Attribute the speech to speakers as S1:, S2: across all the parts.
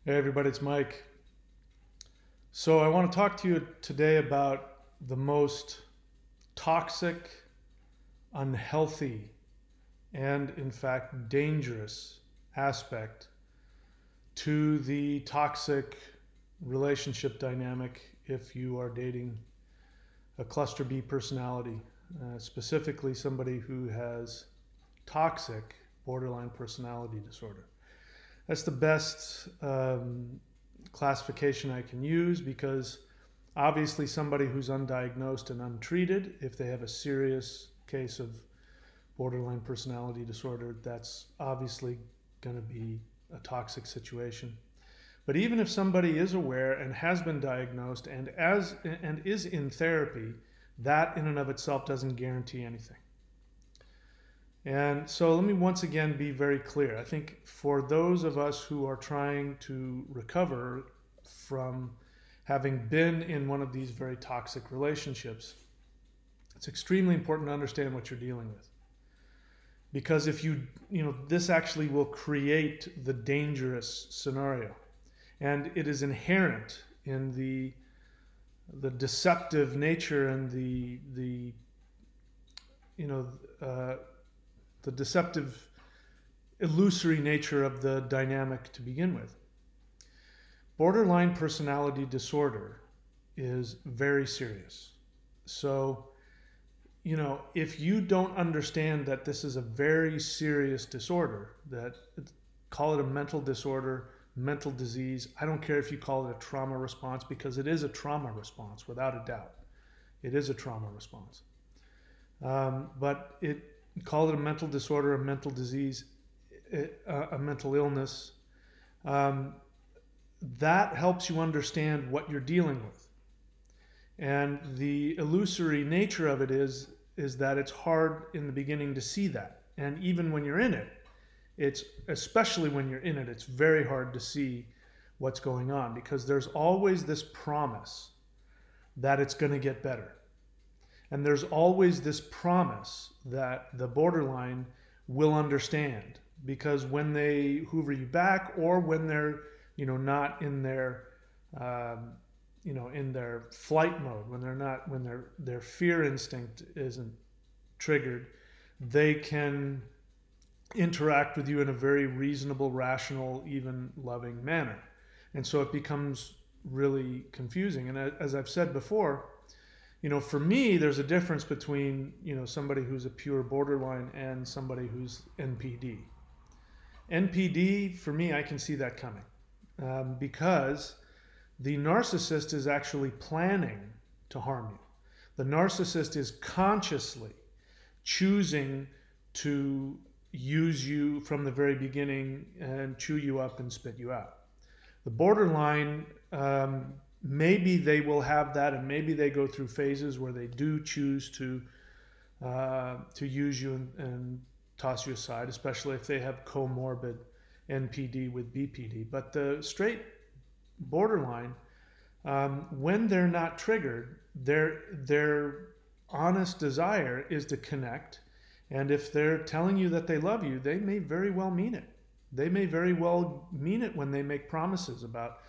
S1: Hey everybody, it's Mike. So I want to talk to you today about the most toxic, unhealthy, and in fact dangerous aspect to the toxic relationship dynamic if you are dating a cluster B personality, specifically somebody who has toxic borderline personality disorder. That's the best classification I can use, because obviously somebody who's undiagnosed and untreated, if they have a serious case of borderline personality disorder, that's obviously going to be a toxic situation. But even if somebody is aware and has been diagnosed and is in therapy, that in and of itself doesn't guarantee anything. And so let me once again be very clear. I think for those of us who are trying to recover from having been in one of these very toxic relationships, it's extremely important to understand what you're dealing with. Because if this actually will create the dangerous scenario. And it is inherent in the deceptive nature and the deceptive, illusory nature of the dynamic to begin with. Borderline personality disorder is very serious. So, if you don't understand that this is a very serious disorder, call it a mental disorder, mental disease, I don't care if you call it a trauma response, because it is a trauma response, without a doubt. It is a trauma response. Call it a mental disorder, a mental disease, a mental illness. That helps you understand what you're dealing with. And the illusory nature of it is that it's hard in the beginning to see that. And even when you're in it, especially when you're in it, it's very hard to see what's going on, because there's always this promise that it's going to get better. And there's always this promise that the borderline will understand, because when they hoover you back, or when they're, not in their, in their flight mode, when their fear instinct isn't triggered, they can interact with you in a very reasonable, rational, even loving manner. And so it becomes really confusing. And as I've said before, for me, there's a difference between, somebody who's a pure borderline and somebody who's NPD. NPD, for me, I can see that coming, because the narcissist is actually planning to harm you. The narcissist is consciously choosing to use you from the very beginning and chew you up and spit you out. The borderline, maybe they will have that, and maybe they go through phases where they do choose to use you and toss you aside, especially if they have comorbid NPD with BPD. But the straight borderline, when they're not triggered, their honest desire is to connect. And if they're telling you that they love you, they may very well mean it. They may very well mean it when they make promises about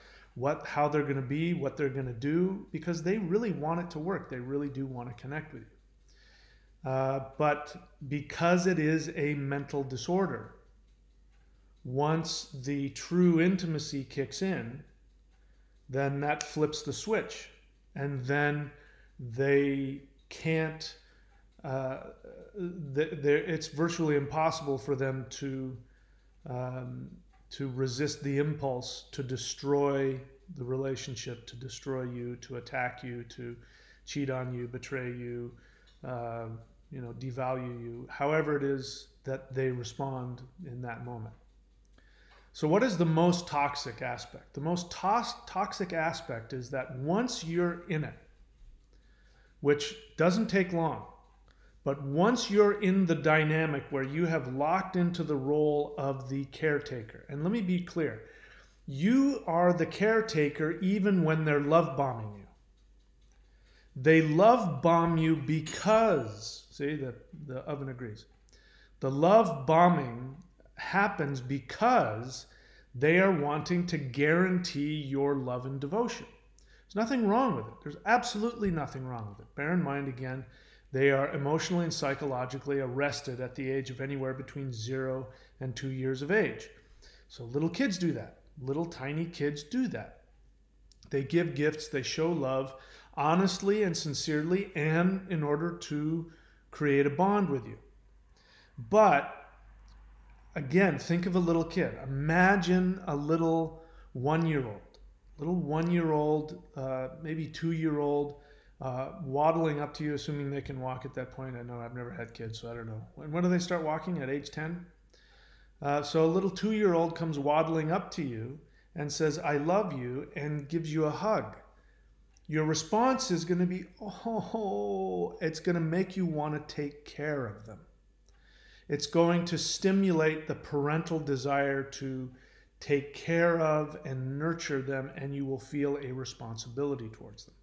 S1: how they're going to be, what they're going to do, because they really want it to work. They really do want to connect with you. But because it is a mental disorder, once the true intimacy kicks in, then that flips the switch. And then they can't, it's virtually impossible for them to resist the impulse to destroy the relationship, to destroy you, to attack you, to cheat on you, betray you, devalue you, however it is that they respond in that moment. So what is the most toxic aspect? The most toxic aspect is that once you're in it, which doesn't take long, but once you're in the dynamic where you have locked into the role of the caretaker, and let me be clear, you are the caretaker even when they're love bombing you. They love bomb you because, see, the oven agrees. The love bombing happens because They are wanting to guarantee your love and devotion. There's nothing wrong with it. There's absolutely nothing wrong with it. Bear in mind, again, they are emotionally and psychologically arrested at the age of anywhere between 0 and 2 years of age. So little kids do that. Little tiny kids do that. They give gifts, they show love honestly and sincerely, and in order to create a bond with you. But again, think of a little kid. Imagine a little 1-year-old, maybe 2-year-old, waddling up to you, assuming they can walk at that point. I know I've never had kids, so I don't know. When do they start walking? At age 10? So a little 2-year-old comes waddling up to you and says, I love you, and gives you a hug. Your response is going to be, oh, it's going to make you want to take care of them. It's going to stimulate the parental desire to take care of and nurture them, and you will feel a responsibility towards them.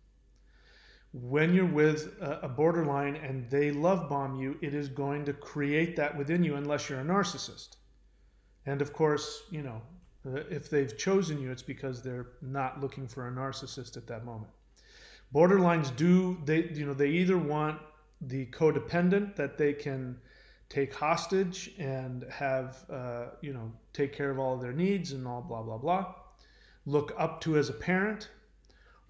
S1: When you're with a borderline and they love bomb you, it is going to create that within you, unless you're a narcissist. And of course, you know, if they've chosen you, it's because they're not looking for a narcissist at that moment. Borderlines they either want the codependent that they can take hostage and have, take care of all of their needs and all blah, blah, blah, look up to as a parent,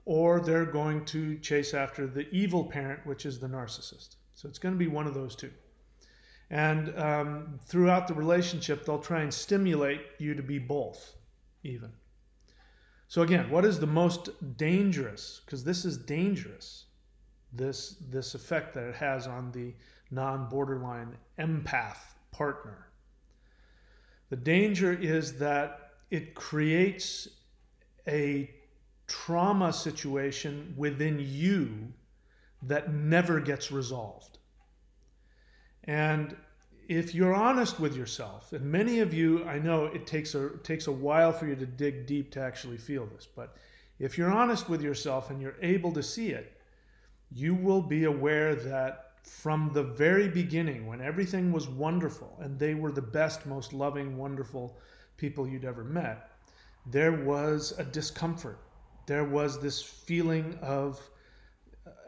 S1: or they're going to chase after the evil parent, which is the narcissist. So it's going to be one of those two. And throughout the relationship, they'll try and stimulate you to be both, even. So again, what is the most dangerous? Because this is dangerous, this effect that it has on the non-borderline empath partner. The danger is that it creates a trauma situation within you that never gets resolved. And if you're honest with yourself, and many of you, I know it takes a while for you to dig deep to actually feel this, but if you're honest with yourself and you're able to see it, you will be aware that from the very beginning, when everything was wonderful and they were the best, most loving, wonderful people you'd ever met, there was a discomfort. There was this feeling of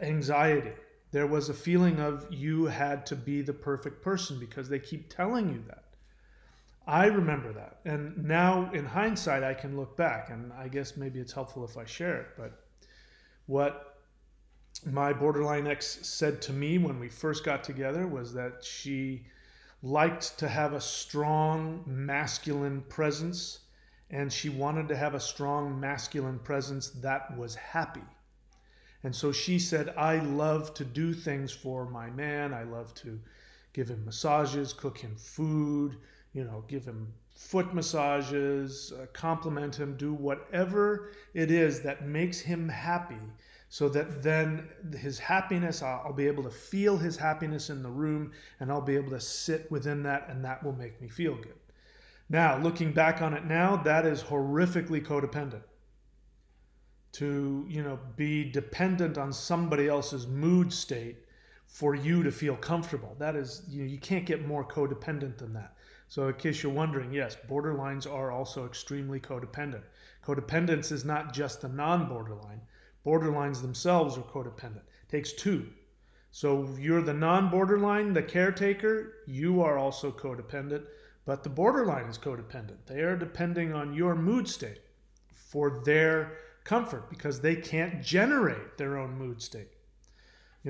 S1: anxiety. There was a feeling of you had to be the perfect person because they keep telling you that. I remember that. And now in hindsight, I can look back, and I guess maybe it's helpful if I share it. But what my borderline ex said to me when we first got together was that she liked to have a strong masculine presence, and she wanted to have a strong masculine presence that was happy. And so she said, I love to do things for my man. I love to give him massages, cook him food, give him foot massages, compliment him, do whatever it is that makes him happy, so that then his happiness, I'll be able to feel his happiness in the room, and I'll be able to sit within that, and that will make me feel good. Now, looking back on it now, that is horrifically codependent. To, be dependent on somebody else's mood state for you to feel comfortable. That is, you can't get more codependent than that. So in case you're wondering, yes, borderlines are also extremely codependent. Codependence is not just the non-borderline. Borderlines themselves are codependent. It takes two. So you're the non-borderline, the caretaker, you are also codependent, but the borderline is codependent. They are depending on your mood state for their comfort because they can't generate their own mood state.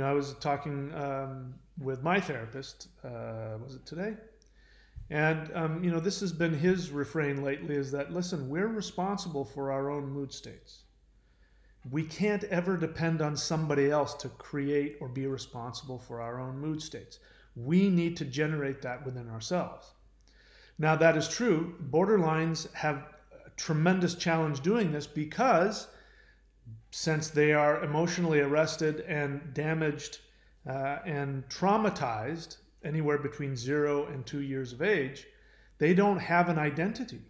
S1: I was talking with my therapist, was it today? And, this has been his refrain lately, is that, listen, we're responsible for our own mood states. We can't ever depend on somebody else to create or be responsible for our own mood states. We need to generate that within ourselves. Now, that is true. Borderlines have a tremendous challenge doing this because since they are emotionally arrested and damaged and traumatized anywhere between 0 and 2 years of age, they don't have an identity.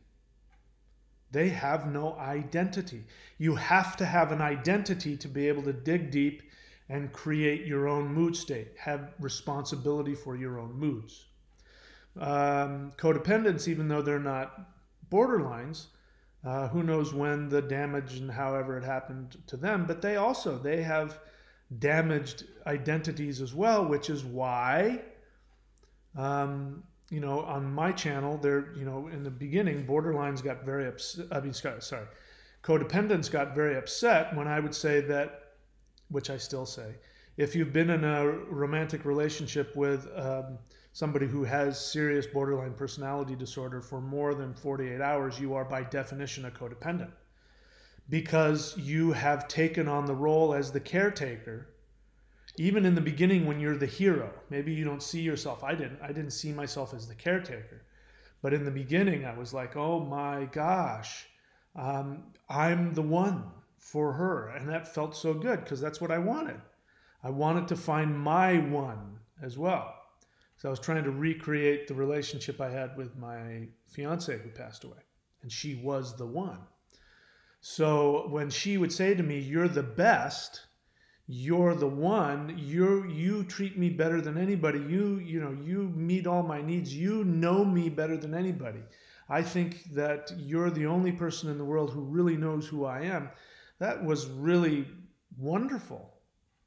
S1: They have no identity. You have to have an identity to be able to dig deep and create your own mood state, have responsibility for your own moods. Codependents, even though they're not borderlines, Who knows when the damage and however it happened to them, but they have damaged identities as well, which is why, on my channel, in the beginning, borderlines got very upset. Codependents got very upset when I would say that, which I still say, if you've been in a romantic relationship with somebody who has serious borderline personality disorder for more than 48 hours, you are by definition a codependent, because you have taken on the role as the caretaker. Even in the beginning, when you're the hero, maybe you don't see yourself. I didn't see myself as the caretaker. But in the beginning, I was like, oh my gosh, I'm the one for her. And that felt so good because that's what I wanted. I wanted to find my one as well. So I was trying to recreate the relationship I had with my fiance who passed away. And she was the one. So when she would say to me, you're the best, you're the one, you treat me better than anybody, you meet all my needs, you know me better than anybody, I think that you're the only person in the world who really knows who I am, that was really wonderful,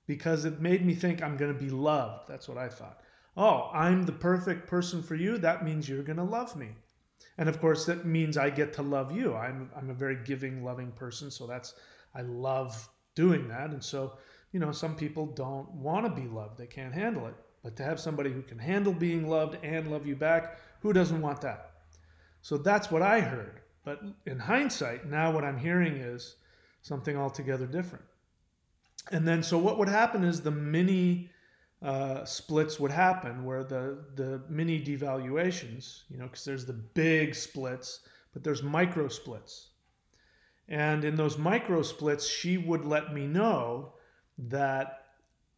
S1: because it made me think I'm going to be loved. That's what I thought. Oh, I'm the perfect person for you, that means you're going to love me. And of course, that means I get to love you. I'm a very giving, loving person, so I love doing that. And so, some people don't want to be loved. They can't handle it. But to have somebody who can handle being loved and love you back, who doesn't want that? So that's what I heard. But in hindsight, now what I'm hearing is something altogether different. And then, so what would happen is the mini splits would happen, where the mini devaluations, because there's the big splits, but there's micro splits. And in those micro splits, she would let me know that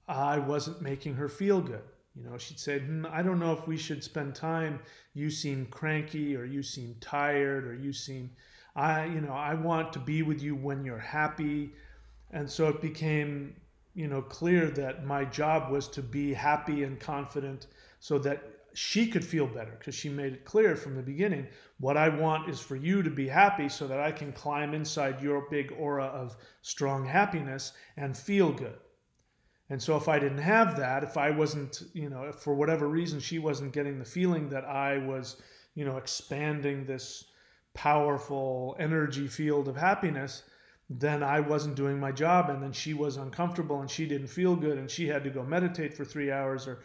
S1: I wasn't making her feel good. She'd say, I don't know if we should spend time. You seem cranky, or you seem tired, or you seem, I want to be with you when you're happy. And so it became, clear that my job was to be happy and confident so that she could feel better, because she made it clear from the beginning, what I want is for you to be happy so that I can climb inside your big aura of strong happiness and feel good. And so if I didn't have that, if I wasn't, if for whatever reason she wasn't getting the feeling that I was, expanding this powerful energy field of happiness, then I wasn't doing my job, and then she was uncomfortable and she didn't feel good and she had to go meditate for 3 hours, or,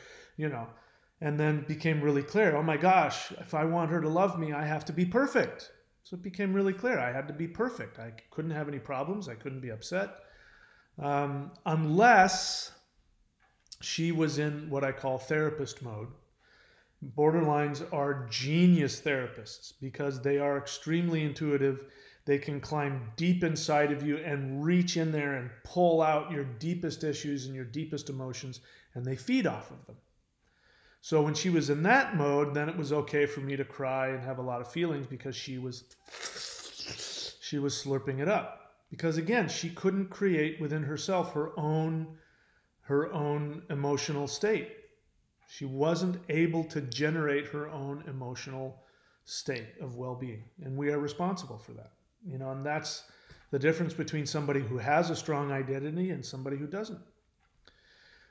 S1: and then became really clear, oh my gosh, if I want her to love me, I have to be perfect. So it became really clear I had to be perfect. I couldn't have any problems. I couldn't be upset. Unless she was in what I call therapist mode. Borderlines are genius therapists because they are extremely intuitive. They can climb deep inside of you and reach in there and pull out your deepest issues and your deepest emotions, and they feed off of them. So when she was in that mode, then it was okay for me to cry and have a lot of feelings, because she was slurping it up. Because again, she couldn't create within herself her own emotional state. She wasn't able to generate her own emotional state of well-being, and we are responsible for that. And that's the difference between somebody who has a strong identity and somebody who doesn't.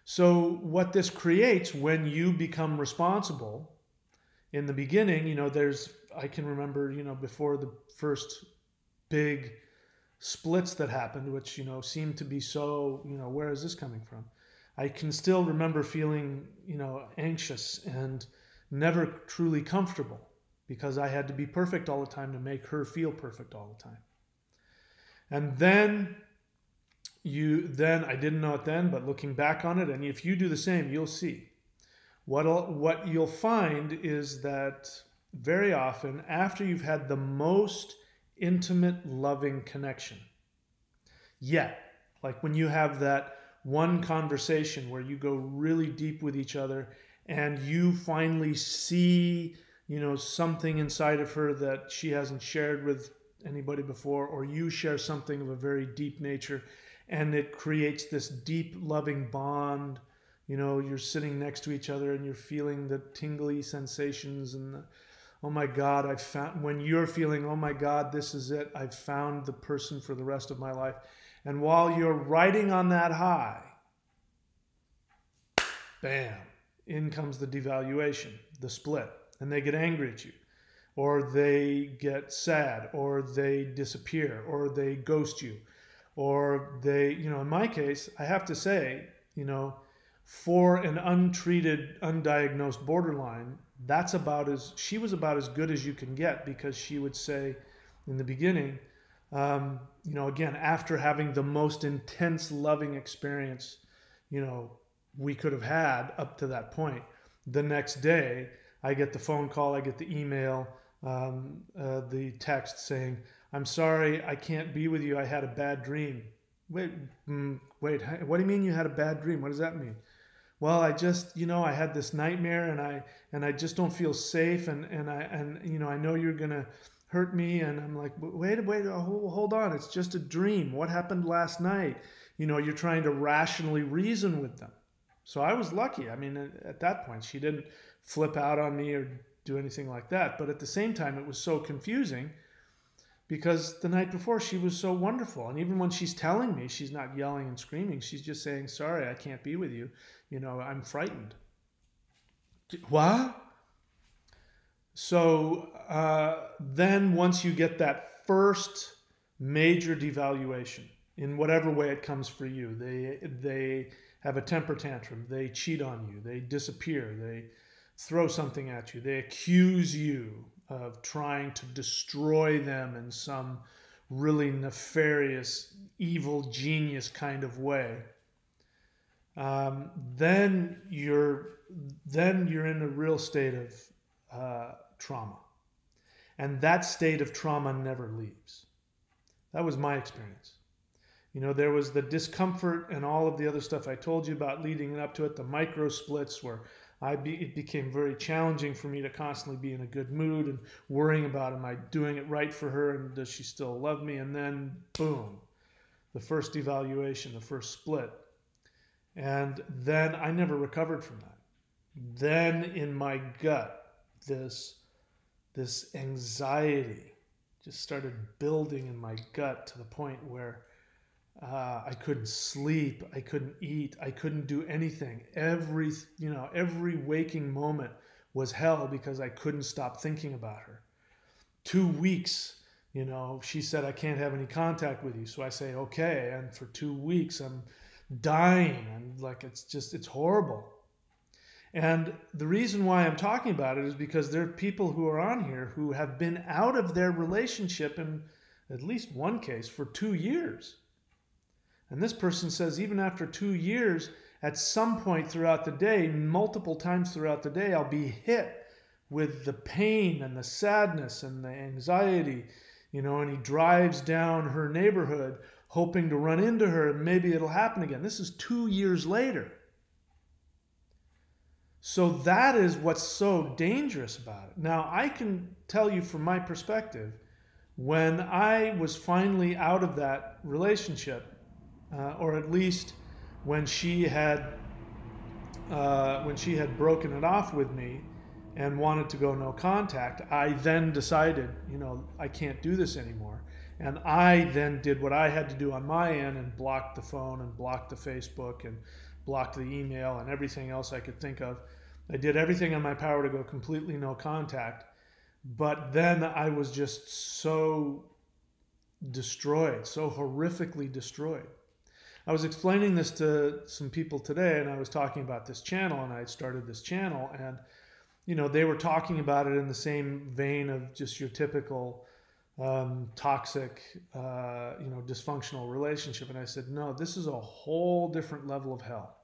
S1: So what this creates when you become responsible, in the beginning, I can remember, before the first big splits that happened, which, seemed to be so, where is this coming from? I can still remember feeling, anxious and never truly comfortable, because I had to be perfect all the time to make her feel perfect all the time. And then I didn't know it then, but looking back on it, and if you do the same, you'll see. What you'll find is that very often, after you've had the most intimate, loving connection, yet, like when you have that one conversation where you go really deep with each other and you finally see, something inside of her that she hasn't shared with anybody before, or you share something of a very deep nature, and it creates this deep, loving bond. You're sitting next to each other and you're feeling the tingly sensations and oh my God, I found, when you're feeling, oh my God, this is it, I've found the person for the rest of my life. And while you're riding on that high, bam, in comes the devaluation, the split, and they get angry at you, or they get sad, or they disappear, or they ghost you, or they, in my case, I have to say, for an untreated, undiagnosed borderline, she was about as good as you can get, because she would say in the beginning, again, after having the most intense loving experience, we could have had up to that point, the next day, I get the phone call, I get the email, the text saying, I'm sorry, I can't be with you. I had a bad dream. Wait, what do you mean you had a bad dream? What does that mean? Well, I just, I had this nightmare, and I just don't feel safe, and I know you're gonna hurt me, and I'm like, wait, hold on, it's just a dream. What happened last night? You're trying to rationally reason with them. So I was lucky. I mean, at that point, she didn't flip out on me or do anything like that. But at the same time, it was so confusing, because the night before she was so wonderful. And even when she's telling me, she's not yelling and screaming. She's just saying, sorry, I can't be with you. I'm frightened. What? So then once you get that first major devaluation, in whatever way it comes for you, they have a temper tantrum, they cheat on you, they disappear, they throw something at you, they accuse you of trying to destroy them in some really nefarious, evil genius kind of way. Then you're in a real state of trauma, and that state of trauma never leaves. That was my experience. There was the discomfort and all of the other stuff I told you about leading up to it, the micro splits where it became very challenging for me to constantly be in a good mood and worrying about, am I doing it right for her, and does she still love me? And then, boom, the first devaluation, the first split. And then I never recovered from that. Then in my gut, this anxiety just started building in my gut to the point where I couldn't sleep, I couldn't eat, I couldn't do anything. Every waking moment was hell, because I couldn't stop thinking about her. 2 weeks, she said, I can't have any contact with you. So I say, okay. And for 2 weeks, I'm dying, and like, it's horrible. And the reason why I'm talking about it is because there are people who are on here who have been out of their relationship, in at least one case, for 2 years. And this person says, even after 2 years, at some point throughout the day, multiple times throughout the day, I'll be hit with the pain and the sadness and the anxiety, and he drives down her neighborhood hoping to run into her, and maybe it'll happen again. This is 2 years later. So that is what's so dangerous about it. Now, I can tell you from my perspective, when I was finally out of that relationship, or at least when she had broken it off with me and wanted to go no contact, I then decided, I can't do this anymore. And I then did what I had to do on my end and blocked the phone and blocked the Facebook and blocked the email and everything else I could think of. I did everything in my power to go completely no contact. But then I was just so destroyed, so horrifically destroyed. I was explaining this to some people today, and I was talking about this channel, and I had started this channel, and they were talking about it in the same vein of just your typical toxic, dysfunctional relationship. And I said, no, this is a whole different level of hell.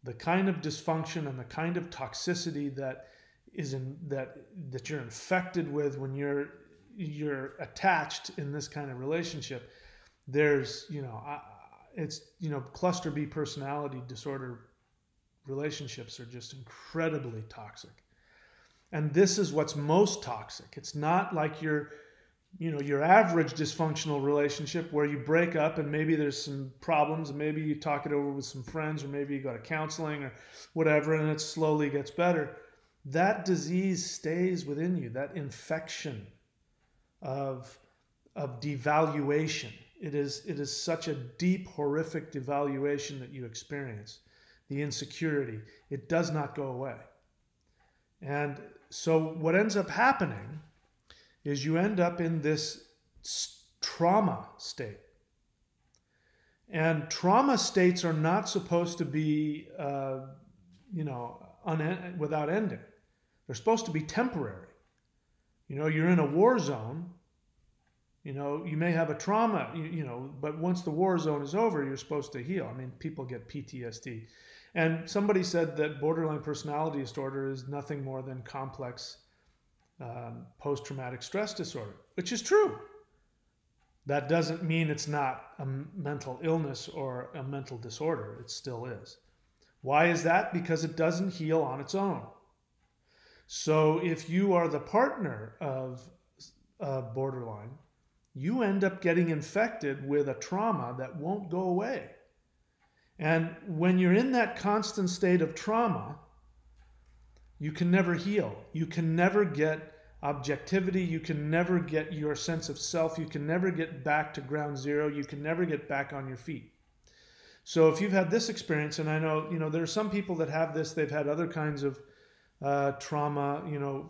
S1: The kind of dysfunction and the kind of toxicity that you're infected with when you're attached in this kind of relationship. There's, cluster B personality disorder relationships are just incredibly toxic. And this is what's most toxic. It's not like your average dysfunctional relationship where you break up and maybe there's some problems and maybe you talk it over with some friends, or maybe you go to counseling or whatever, and it slowly gets better. that disease stays within you, that infection of devaluation. It is such a deep, horrific devaluation that you experience, the insecurity. It does not go away. And so what ends up happening is you end up in this trauma state. And trauma states are not supposed to be, without ending. They're supposed to be temporary. You're in a war zone. You may have a trauma, but once the war zone is over, you're supposed to heal. I mean, people get PTSD. And somebody said that borderline personality disorder is nothing more than complex post-traumatic stress disorder, which is true. That doesn't mean it's not a mental illness or a mental disorder. It still is. Why is that? Because it doesn't heal on its own. So if you are the partner of borderline, you end up getting infected with a trauma that won't go away. And when you're in that constant state of trauma, you can never heal. You can never get objectivity. You can never get your sense of self. You can never get back to ground zero. You can never get back on your feet. So if you've had this experience, and I know, there are some people that have this, they've had other kinds of trauma,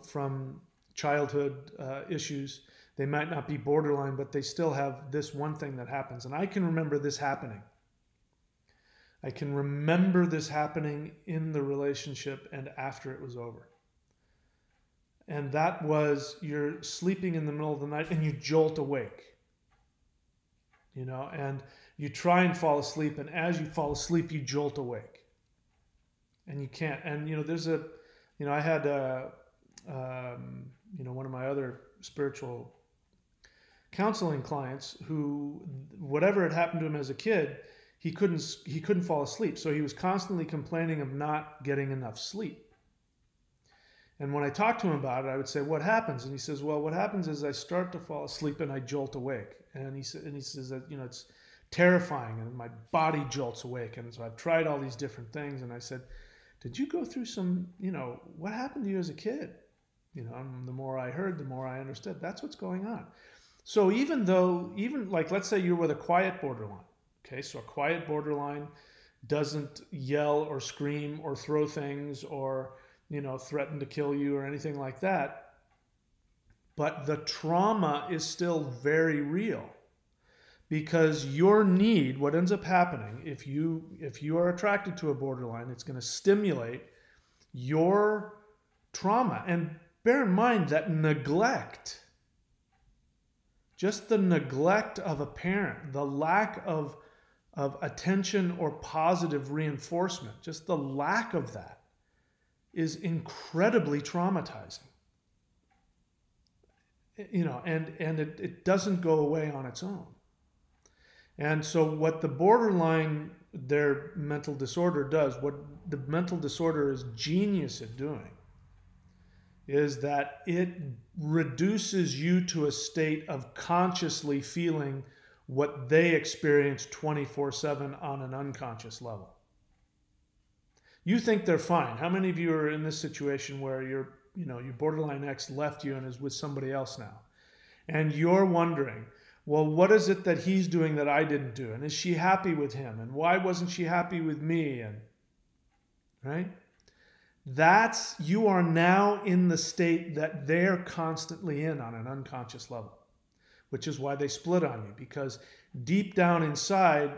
S1: from childhood issues. They might not be borderline, but they still have this one thing that happens. And I can remember this happening. I can remember this happening in the relationship and after it was over. And that was, you're sleeping in the middle of the night and you jolt awake. And you try and fall asleep, and as you fall asleep, you jolt awake. And you can't. And, I had, one of my other spiritual counseling clients who, whatever had happened to him as a kid, he couldn't fall asleep. So he was constantly complaining of not getting enough sleep. And when I talked to him about it, I would say, what happens? And he says, well, what happens is I start to fall asleep and I jolt awake. And he says that, it's terrifying and my body jolts awake. And so I've tried all these different things. And I said, did you go through some, what happened to you as a kid? And the more I heard, the more I understood. That's what's going on. So even like, let's say you're with a quiet borderline. Okay, so a quiet borderline doesn't yell or scream or throw things or, threaten to kill you or anything like that. But the trauma is still very real, because your need, what ends up happening, if you are attracted to a borderline, it's going to stimulate your trauma. And bear in mind that neglect, just the neglect of a parent, the lack of attention or positive reinforcement, just the lack of that is incredibly traumatizing. And it doesn't go away on its own. And so what the borderline, their mental disorder does, what the mental disorder is genius at doing, is that it reduces you to a state of consciously feeling what they experience 24/7 on an unconscious level. You think they're fine. How many of you are in this situation where your borderline ex left you and is with somebody else now? And you're wondering, well, what is it that he's doing that I didn't do? And is she happy with him? And why wasn't she happy with me? And right? You are now in the state that they're constantly in on an unconscious level, which is why they split on you, because deep down inside,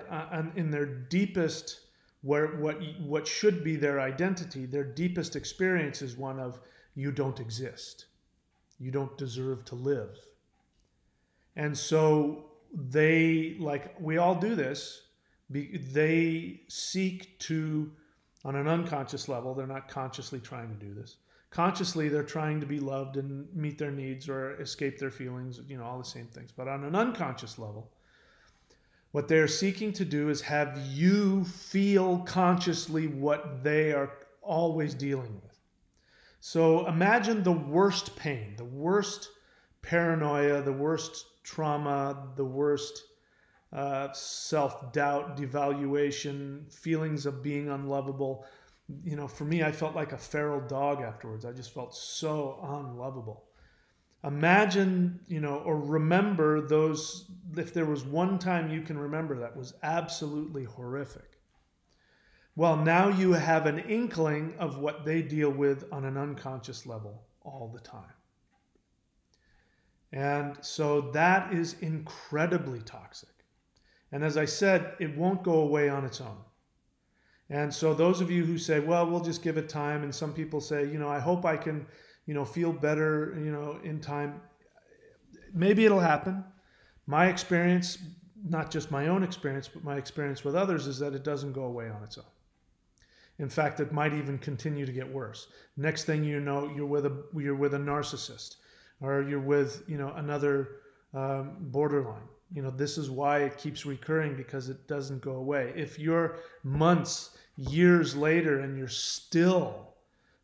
S1: in their deepest, what should be their identity, their deepest experience is one of, you don't exist. You don't deserve to live. And so they, like we all do this, they seek to, on an unconscious level, they're not consciously trying to do this. Consciously, they're trying to be loved and meet their needs or escape their feelings, all the same things. But on an unconscious level, what they're seeking to do is have you feel consciously what they are always dealing with. So imagine the worst pain, the worst paranoia, the worst trauma, the worst self-doubt, devaluation, feelings of being unlovable. you know, for me, I felt like a feral dog afterwards. I just felt so unlovable. Imagine, you know, or remember those, if there was one time you can remember that was absolutely horrific. Well, now you have an inkling of what they deal with on an unconscious level all the time. And so that is incredibly toxic. And as I said, it won't go away on its own. And so those of you who say, well, we'll just give it time, and some people say, you know, I hope I can, you know, feel better, you know, in time. Maybe it'll happen. My experience, not just my own experience, but my experience with others, is that it doesn't go away on its own. In fact, it might even continue to get worse. Next thing you know, you're with a narcissist, or you're with, you know, another borderline. You know, this is why it keeps recurring, because it doesn't go away. If you're months, years later, and you're still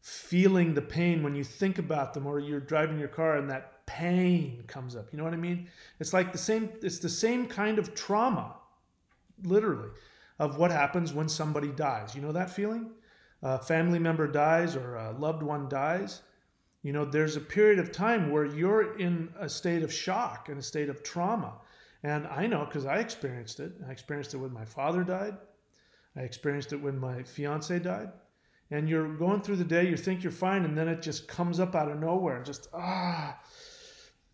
S1: feeling the pain when you think about them, or you're driving your car and that pain comes up, you know what I mean? It's like it's the same kind of trauma, literally, of what happens when somebody dies. You know that feeling? A family member dies, or a loved one dies. You know, there's a period of time where you're in a state of shock and a state of trauma. And I know, because I experienced it. I experienced it when my father died. I experienced it when my fiance died. And you're going through the day, you think you're fine, and then it just comes up out of nowhere, and just,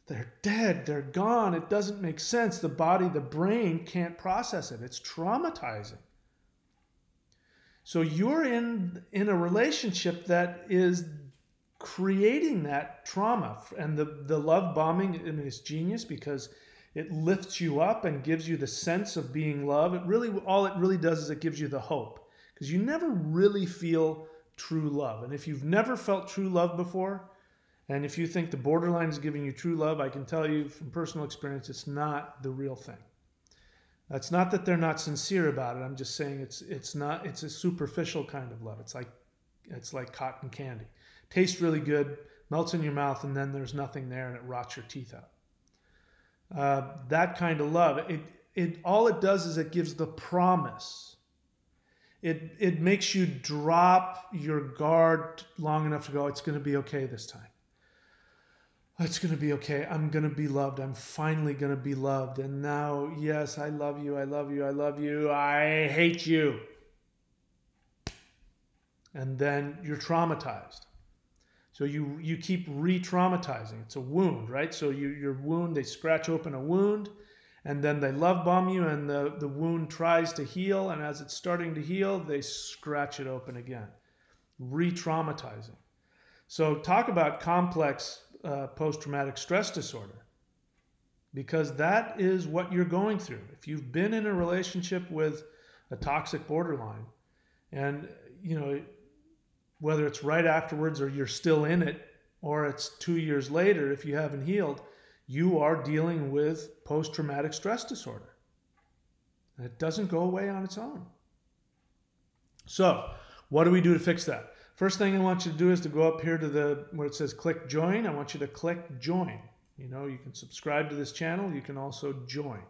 S1: they're dead, they're gone. It doesn't make sense. The body, the brain can't process it. It's traumatizing. So you're in a relationship that is creating that trauma. And the love bombing, I mean, it's genius, because it lifts you up and gives you the sense of being loved. All it really does is it gives you the hope, because you never really feel true love. And if you've never felt true love before, and if you think the borderline is giving you true love, I can tell you from personal experience, it's not the real thing. It's not that they're not sincere about it. I'm just saying it's a superficial kind of love. It's like cotton candy. Tastes really good, melts in your mouth, and then there's nothing there, and it rots your teeth out. That kind of love, all it does is it gives the promise. It makes you drop your guard long enough to go, it's going to be okay this time. It's going to be okay. I'm going to be loved. I'm finally going to be loved. And now, yes, I love you. I love you. I love you. I hate you. And then you're traumatized. So you keep re-traumatizing. It's a wound, right? So your wound, they scratch open a wound, and then they love bomb you, and the wound tries to heal, and as it's starting to heal, they scratch it open again. Re-traumatizing. So talk about complex post-traumatic stress disorder, because that is what you're going through. If you've been in a relationship with a toxic borderline, and you know, whether it's right afterwards, or you're still in it, or it's 2 years later, if you haven't healed, you are dealing with post-traumatic stress disorder. And it doesn't go away on its own. So what do we do to fix that? First thing I want you to do is to go up here to where it says click join. I want you to click join. You know, you can subscribe to this channel. You can also join.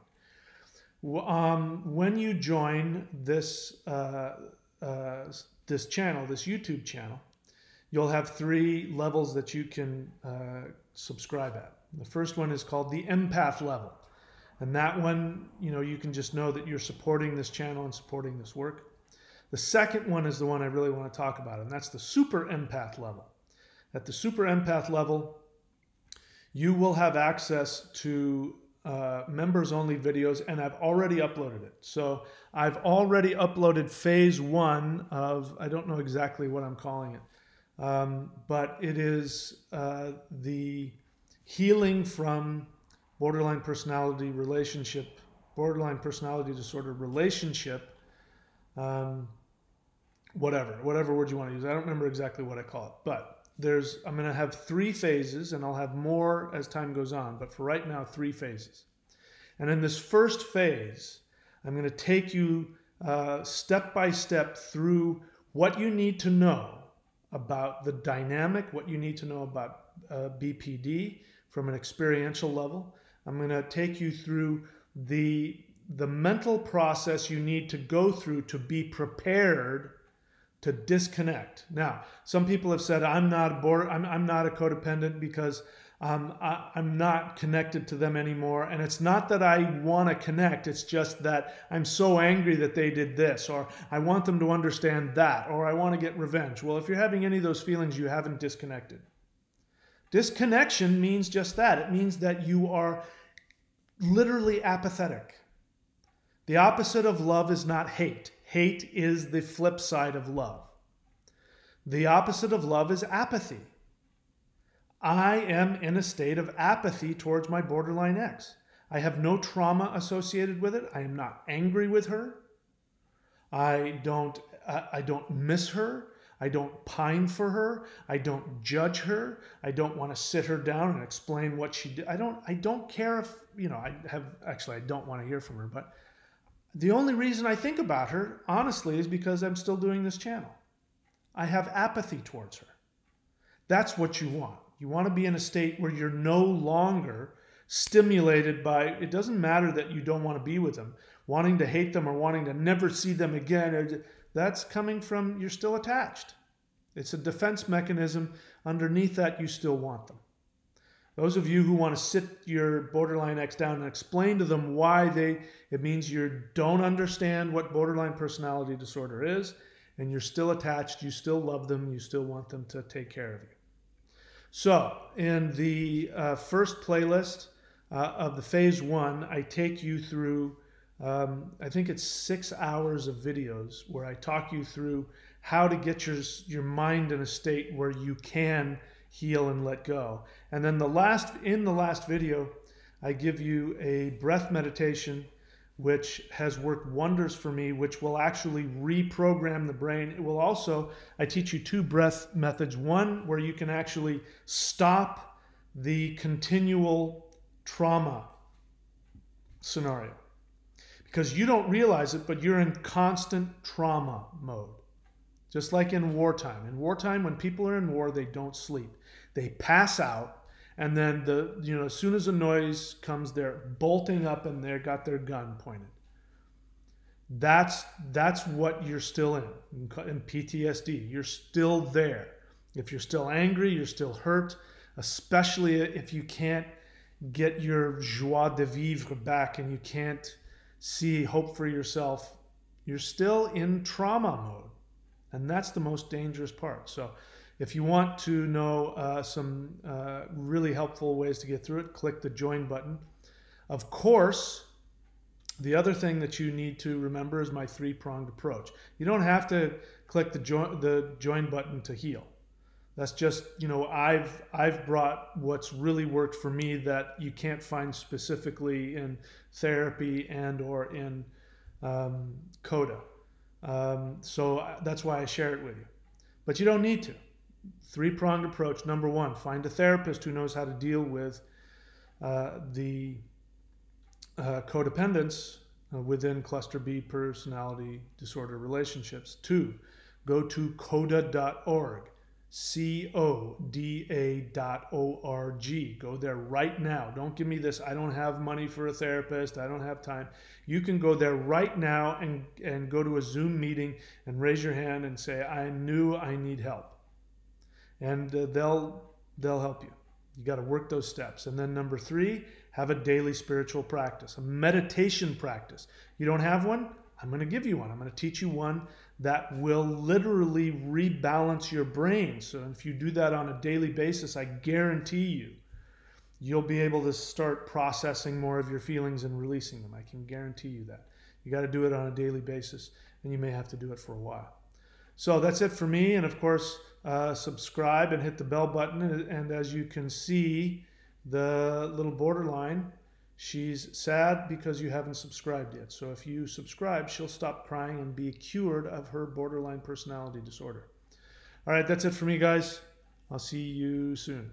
S1: When you join this channel, this YouTube channel, you'll have 3 levels that you can subscribe at. The first one is called the empath level. And that one, you know, you can just know that you're supporting this channel and supporting this work. The second one is the one I really want to talk about, and that's the super empath level. At the super empath level, you will have access to members-only videos, and I've already uploaded it. So I've already uploaded phase 1 of, I don't know exactly what I'm calling it, but it is the healing from borderline personality disorder relationship, whatever word you want to use. I don't remember exactly what I call it, but I'm going to have 3 phases, and I'll have more as time goes on, but for right now, 3 phases. And in this first phase, I'm going to take you step by step through what you need to know about the dynamic, what you need to know about BPD from an experiential level. I'm going to take you through the mental process you need to go through to be prepared to disconnect. Now, some people have said, I'm not a codependent because I'm not connected to them anymore. And it's not that I want to connect. It's just that I'm so angry that they did this, or I want them to understand that, or I want to get revenge. Well, if you're having any of those feelings, you haven't disconnected. Disconnection means just that. It means that you are literally apathetic. The opposite of love is not hate. Hate is the flip side of love. The opposite of love is apathy. I am in a state of apathy towards my borderline ex. I have no trauma associated with it. I am not angry with her. I don't miss her. I don't pine for her. I don't judge her. I don't want to sit her down and explain what she did. I don't care if, I don't want to hear from her, but the only reason I think about her, honestly, is because I'm still doing this channel. I have apathy towards her. That's what you want. You want to be in a state where you're no longer stimulated by, it doesn't matter that you don't want to be with them, wanting to hate them or wanting to never see them again. That's coming from, you're still attached. It's a defense mechanism. Underneath that, you still want them. Those of you who want to sit your borderline ex down and explain to them why it means you don't understand what borderline personality disorder is, and you're still attached, you still love them, you still want them to take care of you. So in the first playlist of the phase 1, I take you through, I think it's 6 hours of videos where I talk you through how to get your mind in a state where you can heal and let go. And then in the last video, I give you a breath meditation which has worked wonders for me, which will actually reprogram the brain. It will also, I teach you 2 breath methods. One where you can actually stop the continual trauma scenario. Because you don't realize it, but you're in constant trauma mode. Just like in wartime. In wartime, when people are in war, they don't sleep. They pass out. And then as soon as a noise comes, they're bolting up and they've got their gun pointed. That's what you're still in PTSD. You're still there. If you're still angry, you're still hurt, especially if you can't get your joie de vivre back and you can't see hope for yourself. You're still in trauma mode. And that's the most dangerous part. So if you want to know some really helpful ways to get through it, click the join button. Of course, the other thing that you need to remember is my 3-pronged approach. You don't have to click the join button to heal. That's just, I've brought what's really worked for me that you can't find specifically in therapy and or in CODA. So that's why I share it with you. But you don't need to. 3-pronged approach. Number 1, find a therapist who knows how to deal with the codependence within cluster B personality disorder relationships. 2, go to coda.org, coda.org. Go there right now. Don't give me this, I don't have money for a therapist, I don't have time. You can go there right now and go to a Zoom meeting and raise your hand and say, I need help. And they'll help you. You got to work those steps. And then number 3, have a daily spiritual practice, a meditation practice. You don't have one? I'm going to give you one. I'm going to teach you one that will literally rebalance your brain. So if you do that on a daily basis, I guarantee you'll be able to start processing more of your feelings and releasing them. I can guarantee you that. You got to do it on a daily basis, and you may have to do it for a while. So that's it for me. And of course, subscribe and hit the bell button. And as you can see, the little borderline, she's sad because you haven't subscribed yet. So if you subscribe, she'll stop crying and be cured of her borderline personality disorder. All right, that's it for me, guys. I'll see you soon.